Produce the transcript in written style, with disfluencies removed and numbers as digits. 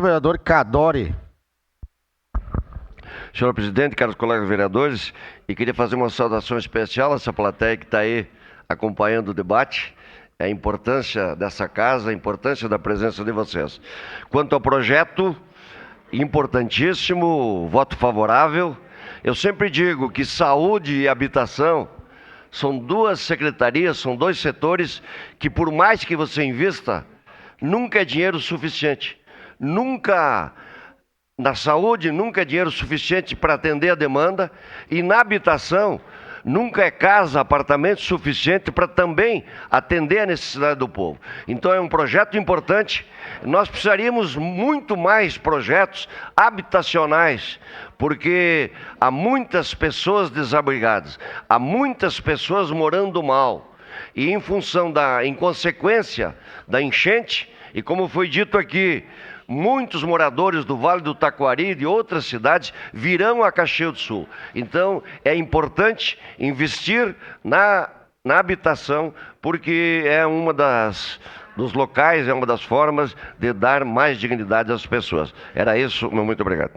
Vereador Cadore. Senhor presidente, caros colegas vereadores, e queria fazer uma saudação especial a essa plateia que está aí acompanhando o debate, a importância dessa casa, a importância da presença de vocês. Quanto ao projeto, importantíssimo, voto favorável. Eu sempre digo que saúde e habitação são duas secretarias, são dois setores que, por mais que você invista, nunca é dinheiro suficiente. Nunca, na saúde, nunca é dinheiro suficiente para atender a demanda, e na habitação, nunca é casa, apartamento suficiente para também atender a necessidade do povo. Então é um projeto importante. Nós precisaríamos muito mais projetos habitacionais, porque há muitas pessoas desabrigadas, há muitas pessoas morando mal, e em consequência da enchente, e como foi dito aqui, muitos moradores do Vale do Taquari e de outras cidades virão a Caxias do Sul. Então, é importante investir na habitação, porque é dos locais, é uma das formas de dar mais dignidade às pessoas. Era isso, muito obrigado.